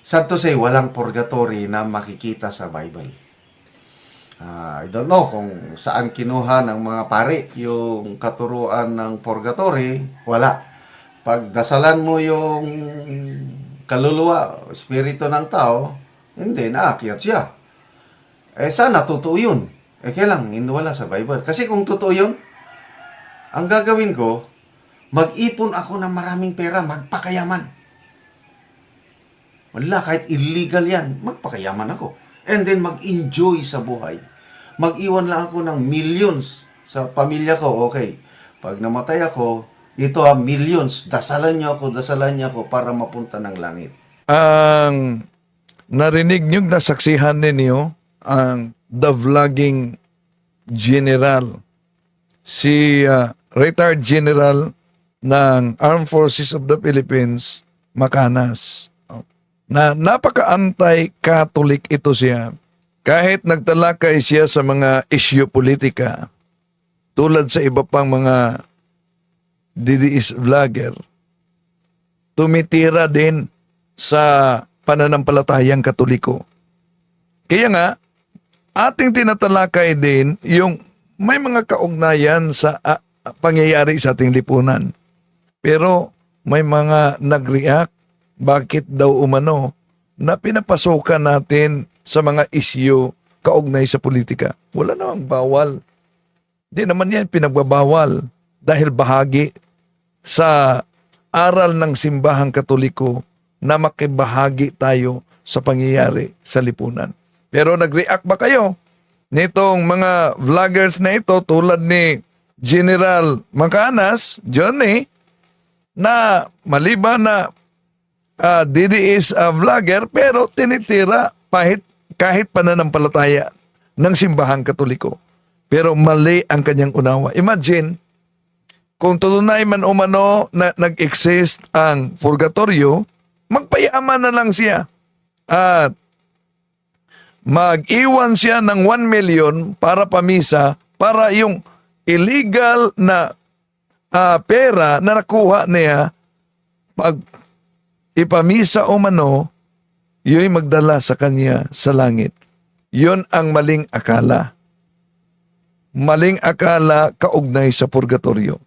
sad to say, walang purgatory na makikita sa Bible. I don't know kung saan kinuha ng mga pari yung katuruan ng purgatory. Wala. Pag dasalan mo yung kaluluwa, espiritu ng tao, hindi, naakyat siya. Sana totoo yun. Kailang, hindi wala sa Bible. Kasi kung totoo yun, ang gagawin ko, mag-ipon ako ng maraming pera, magpakayaman. Wala, kahit illegal yan, magpakayaman ako. And then mag-enjoy sa buhay. Mag-iwan lang ako ng millions sa pamilya ko. Okay, pag namatay ako, ito millions, dasalan niyo ako para mapunta ng langit. Ang narinig nyo, nasaksihan ninyo ang the vlogging general, si retired general ng Armed Forces of the Philippines, Macanas, na napaka-anti-Catholic ito siya. Kahit nagtalakay siya sa mga isyu politika, tulad sa iba pang mga DDS vlogger, tumitira din sa pananampalatayang Katoliko. Kaya nga, ating tinatalakay din yung may mga kaugnayan sa pangyayari sa ating lipunan. Pero may mga nag-react, bakit daw umano na pinapasukan natin sa mga isyu kaugnay sa politika. Wala namang bawal. Di naman yan pinagbabawal dahil bahagi sa aral ng simbahang Katoliko na makibahagi tayo sa pangyayari sa lipunan. Pero nag-react ba kayo nitong mga vloggers na ito tulad ni General Macanas, Johnny, na maliban na DDS vlogger pero tinitira kahit pananampalataya ng simbahang Katoliko. Pero mali ang kanyang unawa. Imagine, kung tunay man umano na nag-exist ang purgatorio, magpayaman na lang siya. At mag-iwan siya ng 1 million para pamisa para yung illegal na pera na nakuha niya pag ipamisa umano, yun magdala sa kanya sa langit. Yun ang maling akala. Maling akala kaugnay sa purgatorio.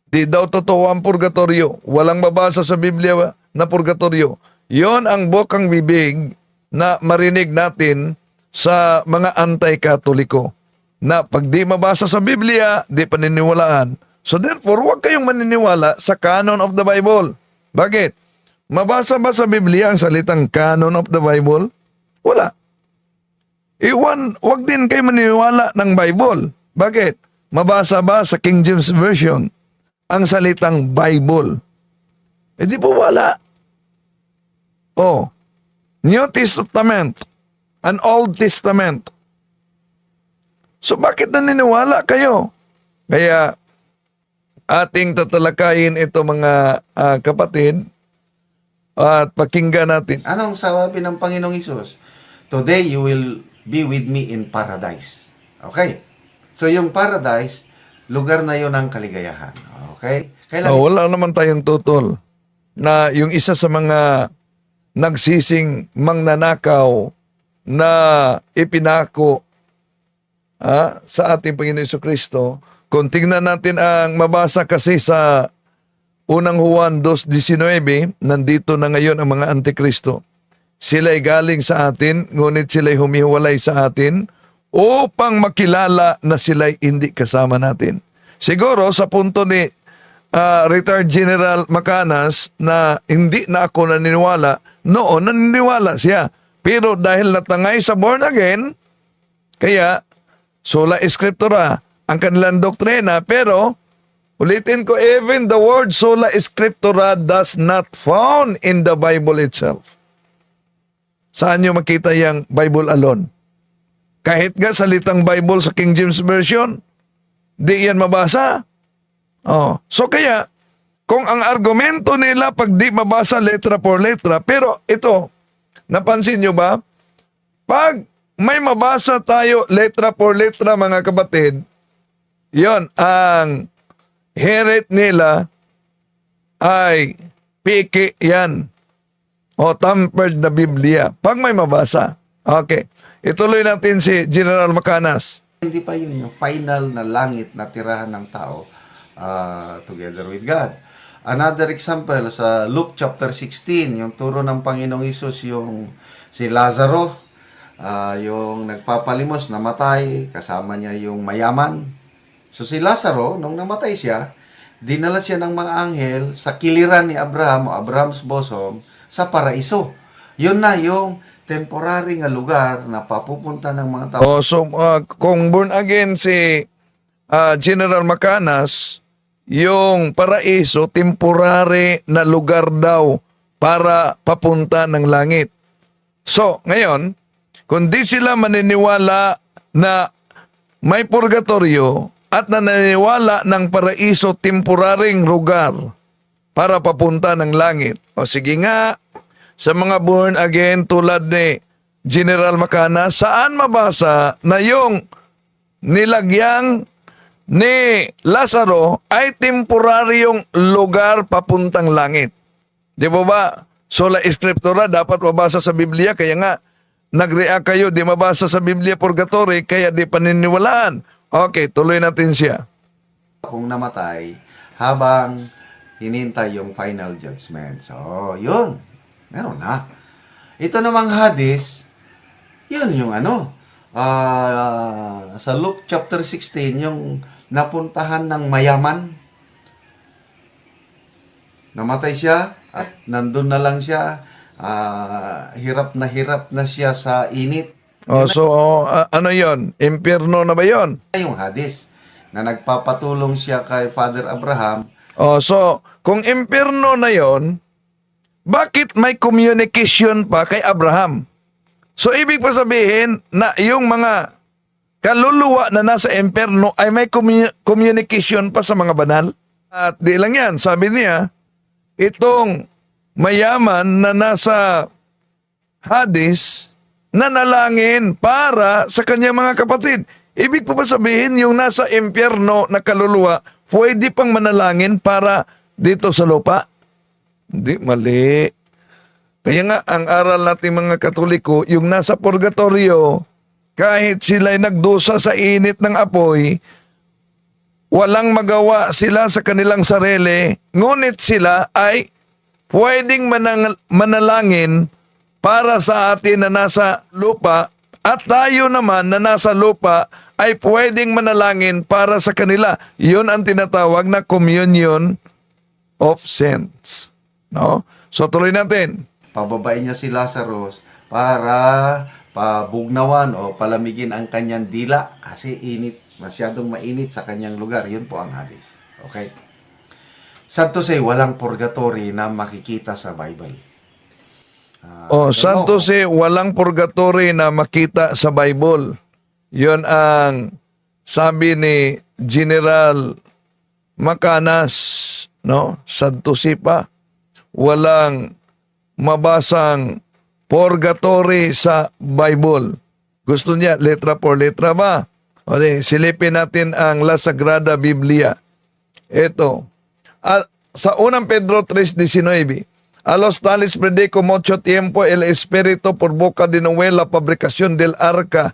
Di daw totoo ang purgatorio. Walang mabasa sa Biblia na purgatorio. Yun ang bukang bibig na marinig natin sa mga anti-Katoliko. Na pag di mabasa sa Biblia, di paniniwalaan. So therefore, huwag kayong maniniwala sa canon of the Bible. Bakit? Mabasa ba sa Biblia ang salitang canon of the Bible? Wala. Huwag din kayo maniniwala ng Bible. Bakit? Mabasa ba sa King James Version ang salitang Bible? Di po wala. New Testament and Old Testament. So bakit naniniwala kayo? Kaya ating tatalakayin ito mga kapatid at pakinggan natin. Anong sabi ng Panginoong Hesus? Today you will be with me in paradise. Okay? So yung paradise, lugar na yun ng kaligayahan. Okay? Wala naman tayong tutol na yung isa sa mga nagsising mangnanakaw na ipinako sa ating Panginoon Jesucristo. Kung tingnan natin ang mabasa kasi sa Unang Juan 2:19, nandito na ngayon ang mga antikristo. Sila'y galing sa atin, ngunit sila'y humiwalay sa atin upang makilala na sila'y hindi kasama natin. Siguro sa punto ni retired General Macanas na hindi na ako naniniwala, noon naniniwala siya. Pero dahil natangay sa born again, kaya sola scriptura ang kanilang doktrina, pero ulitin ko, even the word sola scriptura does not found in the Bible itself. Saan nyo makita yung Bible alone? Kahit nga salitang Bible sa King James Version, di yan mabasa. So kaya, kung ang argumento nila pag di mabasa letra por letra, pero ito, napansin nyo ba? Pag may mabasa tayo letra por letra mga kapatid, yon ang herit nila ay piki yan. o tampered na Biblia. Pag may mabasa. Okay. Ituloy natin si General Macanas. Hindi pa yun yung final na langit na tirahan ng tao together with God. Another example sa Luke chapter 16, yung turo ng Panginoong Hesus, yung si Lazaro, yung nagpapalimos, namatay, kasama niya yung mayaman. So si Lazaro, nung namatay siya, dinala siya ng mga anghel sa kiliran ni Abraham o Abraham's bosom sa paraiso. Yun na yung temporary nga lugar na papupunta ng mga tao. So, kung born again si General Macanas, yung paraiso, temporary na lugar daw para papunta ng langit. So, ngayon, kung di sila maniniwala na may purgatorio at naniniwala ng paraiso, temporaring lugar para papunta ng langit. O sige nga, sa mga born again tulad ni General Macanas, saan mabasa na yung nilagyang ni Lazaro ay temporaryong lugar papuntang langit? Di ba? Sola Scriptura dapat mabasa sa Biblia, kaya nga nag-react kayo, di mabasa sa Biblia purgatory, kaya di paniniwalaan. Okay, tuloy natin siya. Kung namatay habang hinintay yung final judgment. So, yun. Meron na. Ito namang hadis, yun yung sa Luke chapter 16, yung napuntahan ng mayaman. Namatay siya at nandun na lang siya. Hirap na siya sa init. Ano yon? Impyerno na ba yon? Yung hadis na nagpapatulong siya kay Father Abraham. So, kung impyerno na yon, bakit may communication pa kay Abraham? So, ibig pa sabihin na yung mga kaluluwa na nasa impyerno ay may communication pa sa mga banal? At di lang yan, sabi niya, itong mayaman na nasa Hades, nanalangin para sa kanyang mga kapatid. Ibig po ba sabihin yung nasa impyerno na kaluluwa, pwede pang manalangin para dito sa lupa? Hindi, mali. Kaya nga, ang aral natin mga Katoliko, yung nasa purgatorio, kahit sila'y nagdusa sa init ng apoy, walang magawa sila sa kanilang sarili, ngunit sila ay pwedeng manalangin para sa atin na nasa lupa, at tayo naman na nasa lupa ay pwedeng manalangin para sa kanila. Yun ang tinatawag na communion of saints. No? So tuloy natin. Pababain niya si Lazarus para pabugnawan o palamigin ang kanyang dila kasi init, masyadong mainit sa kanyang lugar. Yun po ang hadis. Okay? Sad to say, walang purgatory na makikita sa Bible. Santo si walang purgatory na makita sa Bible. Yun ang sabi ni General Macanas, no? Santo si pa, walang mabasang purgatory sa Bible. Gusto niya letra por letra ba? Okay, silipin natin ang La Sagrada Biblia. Ito, sa unang Pedro 3:19, a los tales predico mucho tiempo el Espíritu por boca de Noé la fabricación del arca.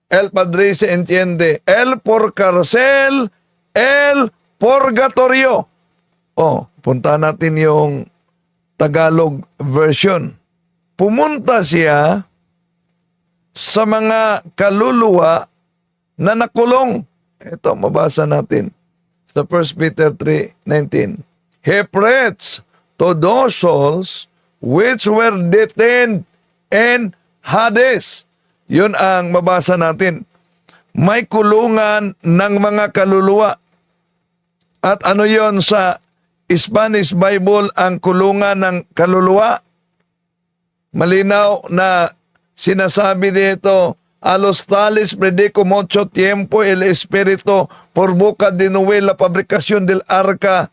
El Padre se entiende, el por cárcel, el purgatorio. Punta natin yung Tagalog version. Pumunta siya sa mga kaluluwa na nakulong. Ito, mabasa natin sa 1 Peter 3:19. He preached to those souls which were detained in Hades. Yun ang mabasa natin. May kulungan ng mga kaluluwa. At ano yon sa Spanish Bible ang kulungan ng kaluluwa? Malinaw na sinasabi dito, a los tales predico mucho tiempo el Espíritu por boca de Noé la fabricación del arca.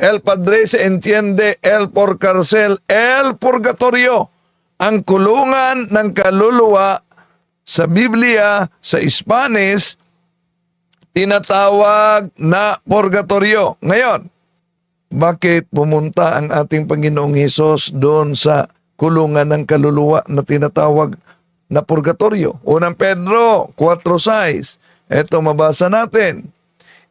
El Padre se entiende, el por cárcel, el purgatorio. Ang kulungan ng kaluluwa sa Biblia, sa Spanish, tinatawag na purgatorio. Ngayon, bakit pumunta ang ating Panginoong Hesus doon sa kulungan ng kaluluwa na tinatawag na purgatorio. Unang Pedro 4:6. Ito mabasa natin.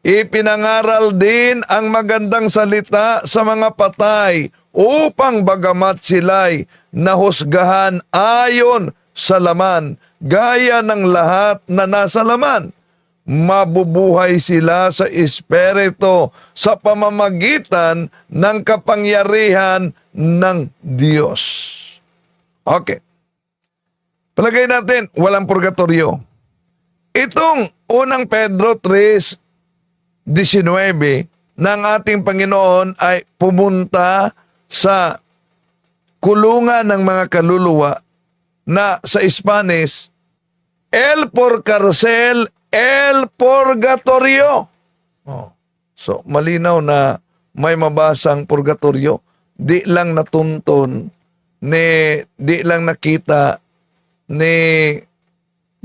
Ipinangaral din ang magandang salita sa mga patay upang bagamat sila'y nahusgahan ayon sa laman, gaya ng lahat na nasa laman, mabubuhay sila sa espiritu sa pamamagitan ng kapangyarihan ng Diyos. Okay. Palagay natin, walang purgatorio. Itong unang Pedro 3:19 ng ating Panginoon ay pumunta sa kulungan ng mga kaluluwa na sa Spanish, El Porcarcel, El Purgatorio. So, malinaw na may mabasang purgatorio. Di lang natuntun, di lang nakita ni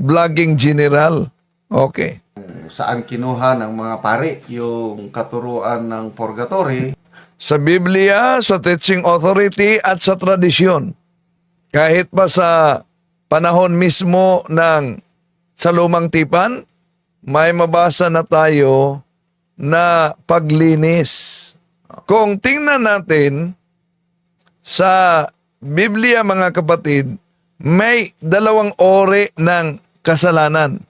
vlogging general. Okay. Saan kinuha ng mga pare yung katuruan ng purgatory? Sa Biblia, sa teaching authority at sa tradisyon. Kahit pa sa panahon mismo ng sa lumang tipan, may mabasa na tayo na paglinis. Kung tingnan natin sa Biblia, mga kapatid, may dalawang uri ng kasalanan.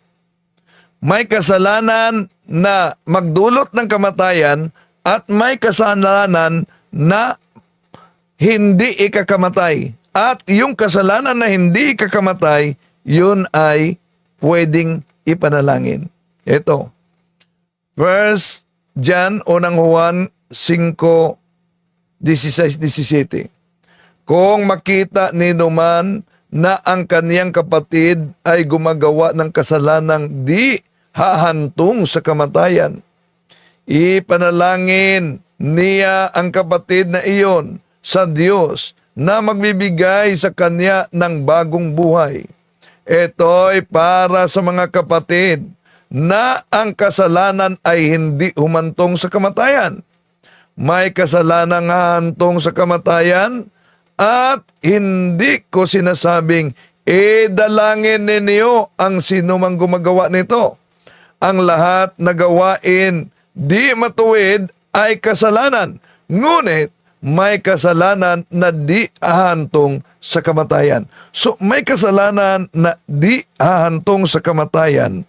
May kasalanan na magdulot ng kamatayan at may kasalanan na hindi ikakamatay. At yung kasalanan na hindi ikakamatay, yun ay pwedeng ipanalangin. Ito, 1 John, unang Juan 5:16-17. Kung makita ni numan na ang kaniyang kapatid ay gumagawa ng kasalanang di hahantong sa kamatayan, ipanalangin niya ang kapatid na iyon sa Diyos na magbibigay sa kanya ng bagong buhay. Ito'y para sa mga kapatid na ang kasalanan ay hindi humantong sa kamatayan. May kasalanang hahantong sa kamatayan at hindi ko sinasabing dalangin ninyo ang sinumang gumagawa nito. Ang lahat na gawain di matuwid ay kasalanan, ngunit may kasalanan na di ahantong sa kamatayan. So may kasalanan na di ahantong sa kamatayan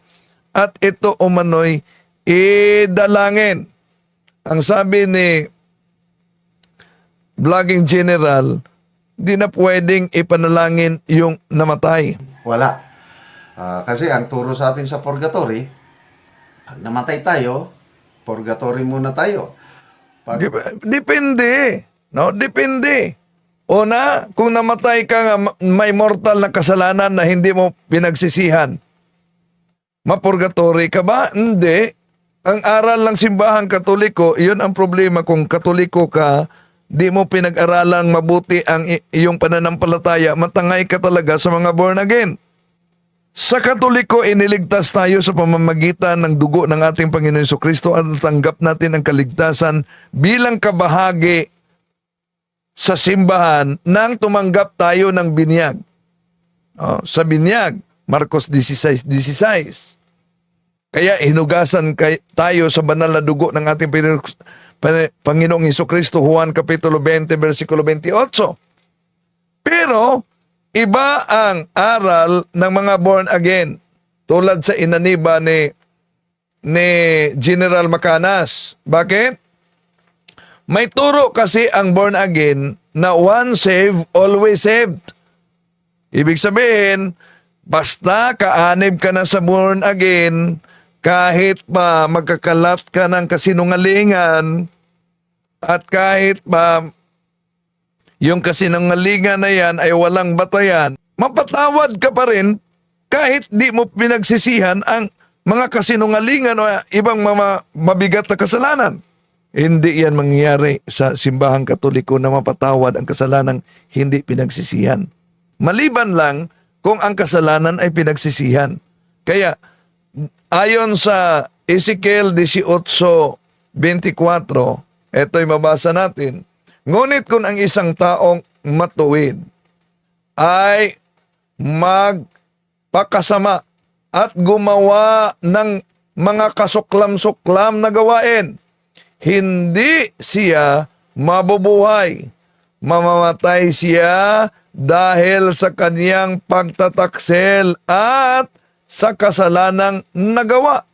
at ito umano'y idalangin. Ang sabi ni Vlogging General, di na pwedeng ipanalangin yung namatay. Wala. Kasi ang turo sa atin sa purgatory, pag namatay tayo, purgatory muna tayo. Depende. No? Depende. Una, kung namatay ka nga may mortal na kasalanan na hindi mo pinagsisihan, mapurgatory ka ba? Hindi. Ang aral ng simbahang Katoliko, yun ang problema. Kung Katoliko ka, di mo pinag-aralang mabuti ang iyong pananampalataya, matangay ka talaga sa mga born again. Sa Katoliko, iniligtas tayo sa pamamagitan ng dugo ng ating Panginoon Jesucristo at natanggap natin ang kaligtasan bilang kabahagi sa simbahan nang tumanggap tayo ng binyag. Sa binyag, Marcos 16:16. Kaya hinugasan tayo sa banal na dugo ng ating Panginoong Jesucristo, Juan Kapitulo 20, versikulo 28. Pero, iba ang aral ng mga born again. Tulad sa inaniba ni General Macanas. Bakit? May turo kasi ang born again na once saved, always saved. Ibig sabihin, basta kaanib ka na sa born again, kahit pa magkakalat ka ng kasinungalingan, at kahit pa yung kasinungalingan na yan ay walang batayan, mapatawad ka pa rin kahit di mo pinagsisihan ang mga kasinungalingan o ibang mabigat na kasalanan. Hindi yan mangyayari sa simbahang Katoliko na mapatawad ang kasalanang hindi pinagsisihan. Maliban lang kung ang kasalanan ay pinagsisihan. Kaya, ayon sa Ezekiel 18:24, ito'y mabasa natin, ngunit kung ang isang taong matuwid ay magpakasama at gumawa ng mga kasuklam-suklam na gawain, hindi siya mabubuhay. Mamamatay siya dahil sa kaniyang pagtataksel at sa kasalanang nagawa.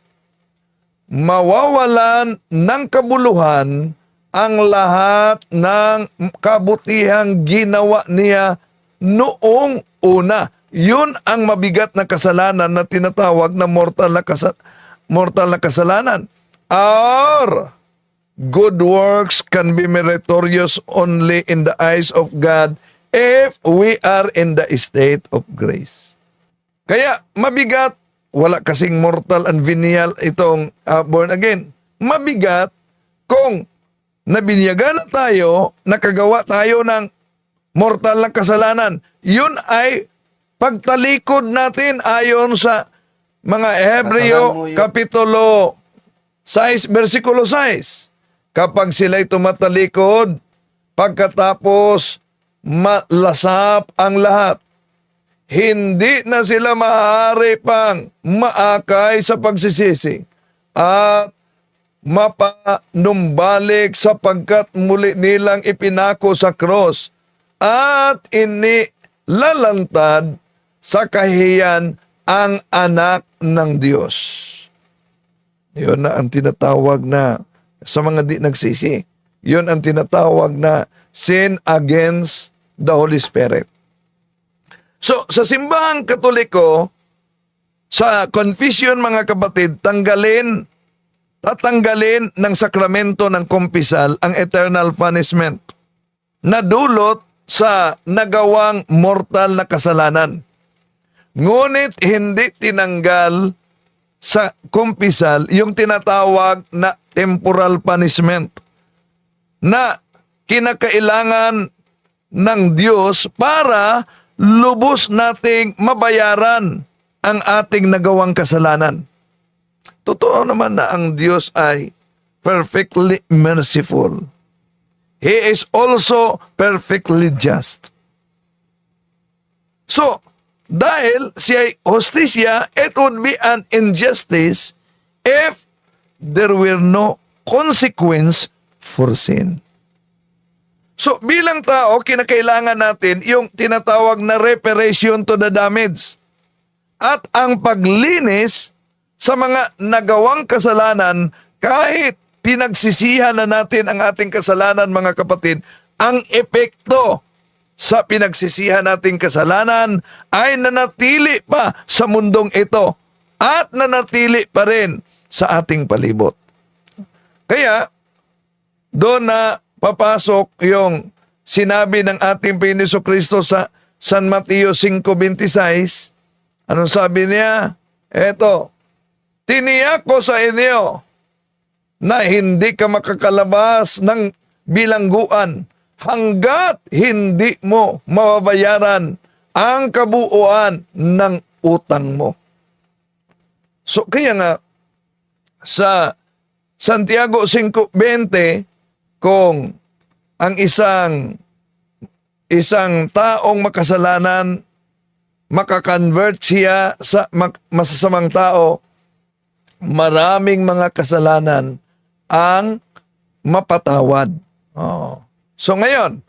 Mawawalan ng kabuluhan ang lahat ng kabutihang ginawa niya noong una. Yun ang mabigat na kasalanan na tinatawag na mortal na kasalanan. Our good works can be meritorious only in the eyes of God if we are in the state of grace. Kaya mabigat, wala kasing mortal and venial itong born again. Mabigat kung nabinyagan na tayo, nakagawa tayo ng mortal na kasalanan. Yun ay pagtalikod natin ayon sa mga Hebreo Kapitulo 6, versikulo 6. Kapag sila'y tumatalikod, pagkatapos malasap ang lahat, hindi na sila maaari pang maakay sa pagsisisi at mapanumbalik sapagkat muli nilang ipinako sa cross at inilalantad sa kahihiyan ang anak ng Diyos. Yun na ang tinatawag na sa mga di nagsisi. Yun ang tinatawag na sin against the Holy Spirit. So, sa simbahang Katoliko, sa confession mga kapatid, tatanggalin ng sakramento ng kumpisal ang eternal punishment na dulot sa nagawang mortal na kasalanan. Ngunit hindi tinanggal sa kumpisal yung tinatawag na temporal punishment na kinakailangan ng Diyos para lubos nating mabayaran ang ating nagawang kasalanan. Totoo naman na ang Diyos ay perfectly merciful. He is also perfectly just. So, dahil siya ay hostisya, it would be an injustice if there were no consequence for sin. So, bilang tao, kinakailangan natin yung tinatawag na reparation to the damage at ang paglinis sa mga nagawang kasalanan kahit pinagsisihan na natin ang ating kasalanan, mga kapatid, ang epekto sa pinagsisihan nating kasalanan ay nanatili pa sa mundong ito at nanatili pa rin sa ating palibot. Kaya, doon na papasok yung sinabi ng ating Panginoon Kristo sa San Mateo 5:26. Anong sabi niya? Eto, tiniyak ko sa inyo na hindi ka makakalabas ng bilangguan hanggat hindi mo mababayaran ang kabuuan ng utang mo. So kaya nga, sa Santiago 5:20, kung ang isang taong makasalanan, makakonvert siya sa masasamang tao, maraming mga kasalanan ang mapatawad. Oh. So ngayon,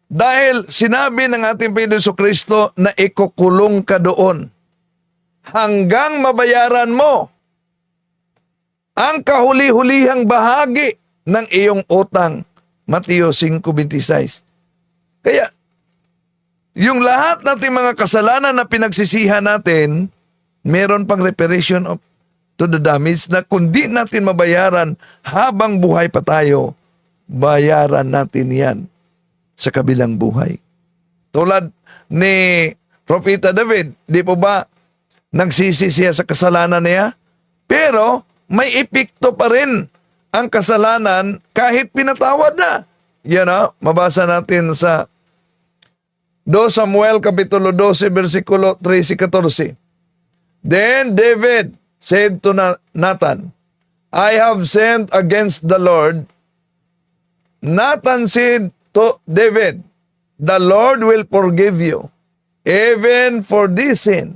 dahil sinabi ng ating Panginoon Kristo na ikukulong ka doon hanggang mabayaran mo ang kahuli-hulihang bahagi ng iyong utang. Mateo 5:26. Kaya, yung lahat nating mga kasalanan na pinagsisihan natin, meron pang reparation of to the damage na kundi natin mabayaran habang buhay pa tayo, bayaran natin yan sa kabilang buhay. Tulad ni Propeta David, di po ba nagsisi siya sa kasalanan niya? Pero may epekto pa rin ang kasalanan kahit pinatawad na. Yan mabasa natin sa 2 Samuel Kapitulo 12, versikulo 13-14. Then David said to Nathan, I have sinned against the Lord. Nathan said to David, the Lord will forgive you. even for this sin,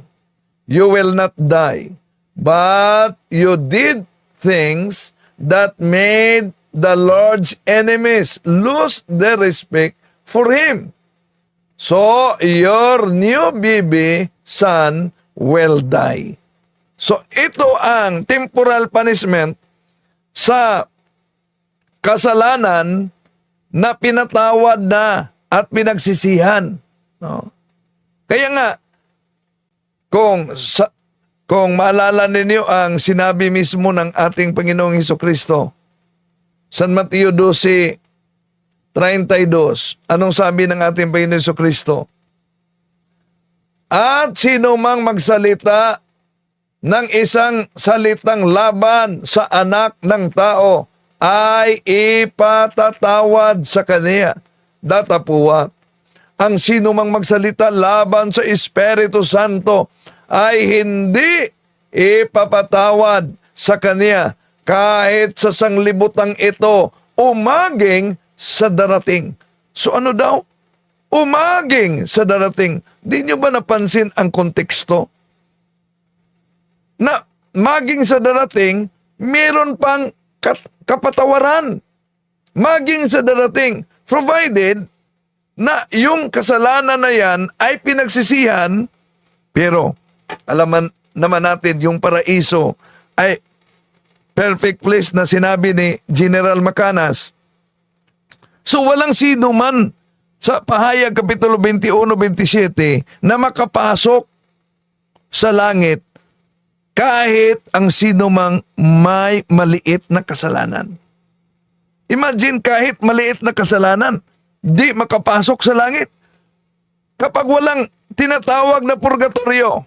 you will not die. But you did things that made the Lord's enemies lose their respect for Him. So, your new baby son will die. So, ito ang temporal punishment sa kasalanan na pinatawad na at pinagsisihan. No? Kaya nga, kung maalala ninyo ang sinabi mismo ng ating Panginoong Hesukristo, San Mateo 12:32, anong sabi ng ating Panginoong Hesukristo? At sino mang magsalita ng isang salitang laban sa anak ng tao ay ipatatawad sa kaniya. Datapuwa, ang sino mang magsalita laban sa Espiritu Santo ay hindi ipapatawad sa kaniya kahit sa sanglibutang ito umaging sa darating. So ano daw? Umaging sa darating. Di nyo ba napansin ang konteksto? Na maging sa darating, meron pang kapatawaran. Maging sa darating, provided na yung kasalanan na yan ay pinagsisihan, pero alaman naman natin yung paraiso ay perfect place na sinabi ni General Macanas. So walang sino man sa Pahayag Kapitulo 21-27 na makapasok sa langit kahit ang sino mang may maliit na kasalanan. Imagine kahit maliit na kasalanan, di makapasok sa langit. Kapag walang tinatawag na purgatorio,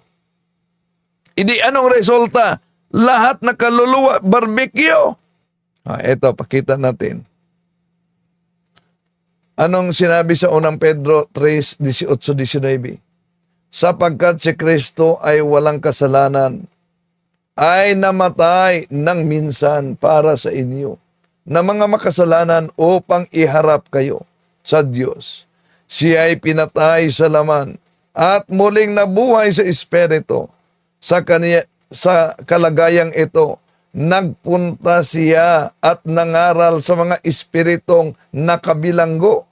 hindi anong resulta? Lahat na kaluluwa, barbecue. Ito, pakita natin. Anong sinabi sa unang Pedro 3:18-19? Sapagkat si Kristo ay walang kasalanan, ay namatay ng minsan para sa inyo, na mga makasalanan upang iharap kayo sa Diyos. Siya ay pinatay sa laman at muling nabuhay sa Espiritu. Sa kalagayang ito, nagpunta siya at nangaral sa mga espiritong nakabilanggo.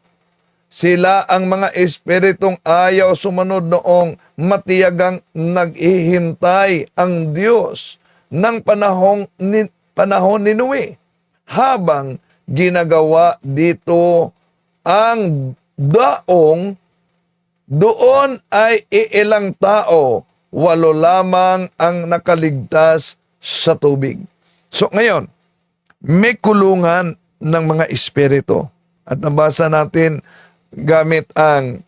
Sila ang mga espiritong ayaw sumunod noong matiyagang naghihintay ang Diyos ng panahon ni Noe, habang ginagawa dito ang daong, doon ay iilang tao, 8 lamang ang nakaligtas sa tubig. So ngayon, may kulungan ng mga espiritu. At nabasa natin gamit ang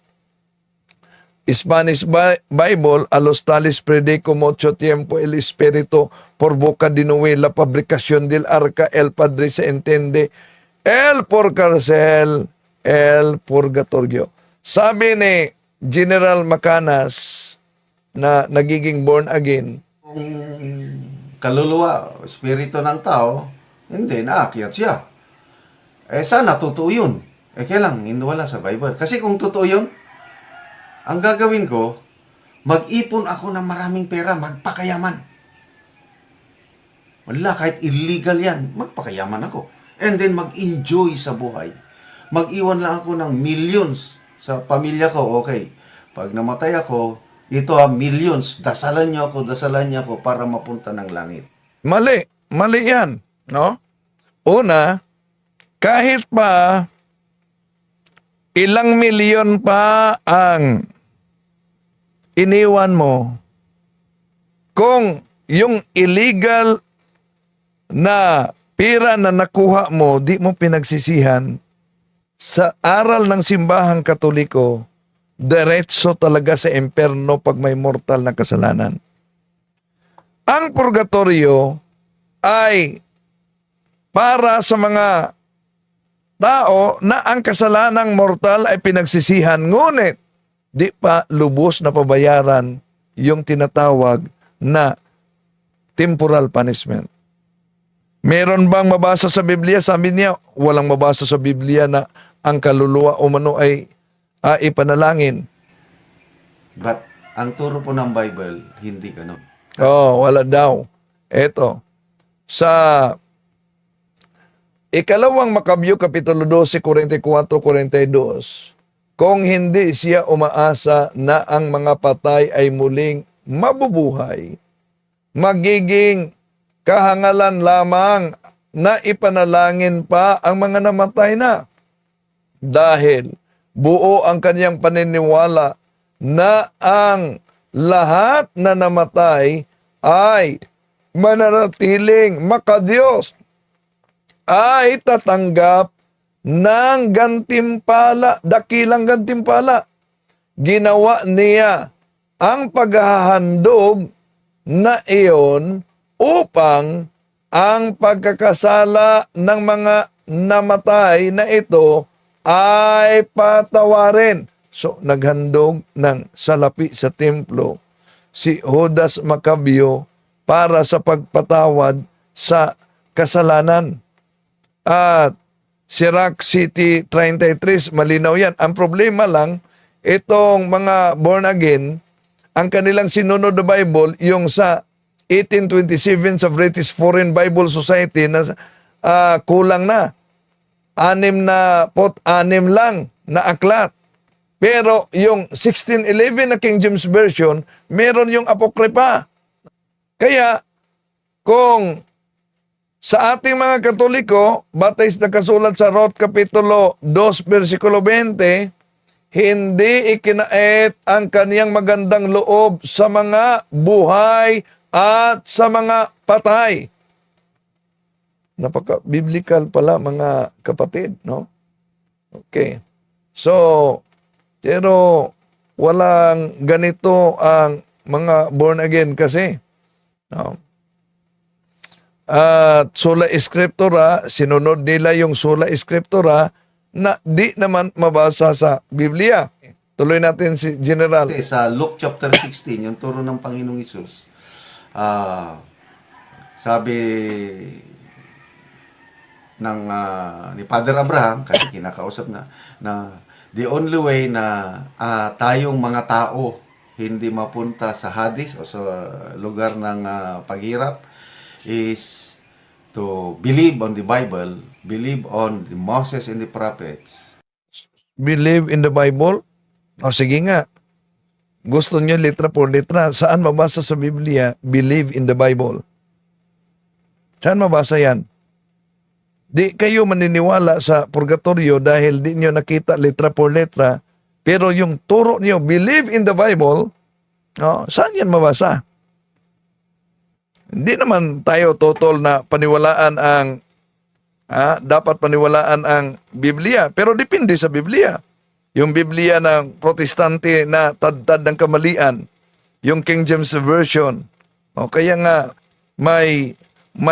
Spanish Bible, a los tales predico mucho tiempo el espíritu por boca de Noé, la fabricación del arca, el padre se entiende, el por cárcel, el purgatorio. Sabi ni General Macanas na nagiging born again, Kung kaluluwa, espiritu ng tao, hindi, naakyat siya. Sana totoo yun. Kailang, hindi wala sa Bible. Kasi kung totoo yun, ang gagawin ko, mag-ipon ako ng maraming pera, magpakayaman. Wala, kahit illegal yan, magpakayaman ako. And then mag-enjoy sa buhay. Mag-iwan lang ako ng millions sa pamilya ko, okay. Pag namatay ako, dito millions, dasalan niyo ako para mapunta ng langit. mali yan, no? Una, kahit pa ilang milyon pa ang iniwan mo, kung yung illegal na pera na nakuha mo, di mo pinagsisihan, sa aral ng simbahang Katoliko, diretso talaga sa impyerno pag may mortal na kasalanan. Ang purgatorio ay para sa mga tao na ang kasalanang mortal ay pinagsisihan, ngunit di pa lubos na pabayaran yung tinatawag na temporal punishment. Meron bang mabasa sa Biblia? Sabi niya, walang mabasa sa Biblia na ang kaluluwa umano ay ipanalangin. But ang turo po ng Bible, hindi ganun. Oh, wala daw. Eto, sa ikalawang Makabyo, Kapitulo 12, 44-42, kung hindi siya umaasa na ang mga patay ay muling mabubuhay, magiging kahangalan lamang na ipanalangin pa ang mga namatay na. Dahil buo ang kanyang paniniwala na ang lahat na namatay ay mananatiling makadiyos, ay tatanggap ng gantimpala, dakilang gantimpala. Ginawa niya ang paghahandog na iyon upang ang pagkakasala ng mga namatay na ito ay patawarin. So, naghandog ng salapi sa templo si Judas Maccabeo para sa pagpatawad sa kasalanan. At Sirach City 33, malinaw yan. Ang problema lang, itong mga born again, ang kanilang sinunod na Bible, yung sa 1827 sa British Foreign Bible Society na kulang na. 6 lang na aklat. Pero yung 1611 na King James Version, meron yung Apokripa. Kaya, kung sa ating mga Katoliko, batay sa nakasulat sa Ruth Kapitulo 2, versikulo 20, hindi ikinait ang kaniyang magandang loob sa mga buhay at sa mga patay. Napaka-biblical pala, mga kapatid, no? Okay. So, pero walang ganito ang mga born again kasi. No? At sola scriptura, sinunod nila yung sola scriptura na di naman mabasa sa Biblia. Tuloy natin si General. Kasi sa Luke chapter 16, yung turo ng Panginoong Isus, sabi ng ni Father Abraham, kasi kinakausap na the only way na tayong mga tao hindi mapunta sa Hades o sa lugar ng paghirap is to believe on the Bible, believe on the Moses and the prophets. Believe in the Bible? O sige nga. Gusto niyo letra por letra. Saan mabasa sa Biblia, believe in the Bible? Saan mabasa yan? Di kayo maniniwala sa purgatorio dahil di niyo nakita letra por letra. Pero yung turo niyo, believe in the Bible, saan yan mabasa? Hindi naman tayo total na paniwalaan ang dapat paniwalaan ang Biblia. Pero depende sa Biblia. Yung Biblia ng Protestante na tad-tad ng kamalian, yung King James Version. O kaya nga may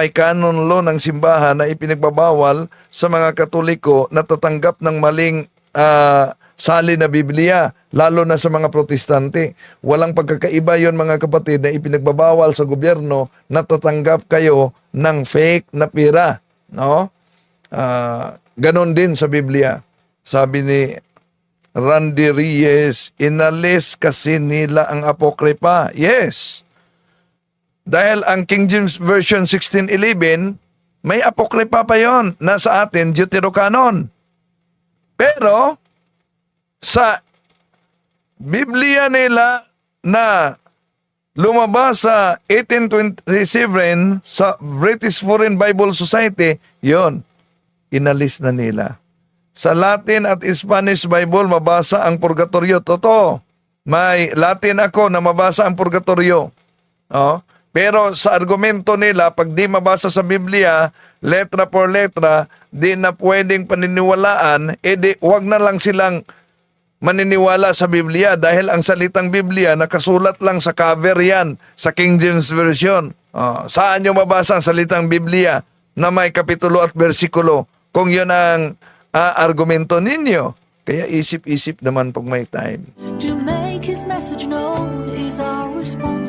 canon law ng simbahan na ipinagbabawal sa mga Katoliko na tatanggap ng maling sali na Biblia, lalo na sa mga Protestante. Walang pagkakaiba yon mga kapatid na ipinagbabawal sa gobyerno na tatanggap kayo ng fake na pira. No? Ganon din sa Biblia. Sabi ni Randy Reyes, inalis kasi nila ang Apokripa. Yes. Dahil ang King James Version 1611, may Apokripa pa yon na sa atin, Deuterocanon. Pero, sa Biblia nila na lumabas sa 1827 sa British Foreign Bible Society, yon inalis na nila. Sa Latin at Spanish Bible, mabasa ang purgatorio. Totoo, may Latin ako na mabasa ang purgatorio. Pero sa argumento nila, pag di mabasa sa Biblia, letra por letra, di na pwedeng paniniwalaan, edi wag na lang silang maniniwala sa Biblia dahil ang salitang Biblia nakasulat lang sa cover yan sa King James Version. Saan nyo mabasa ang salitang Biblia na may kapitulo at versikulo kung yun ang argumento ninyo? Kaya isip-isip naman pag may time. To make his message known is our responsibility.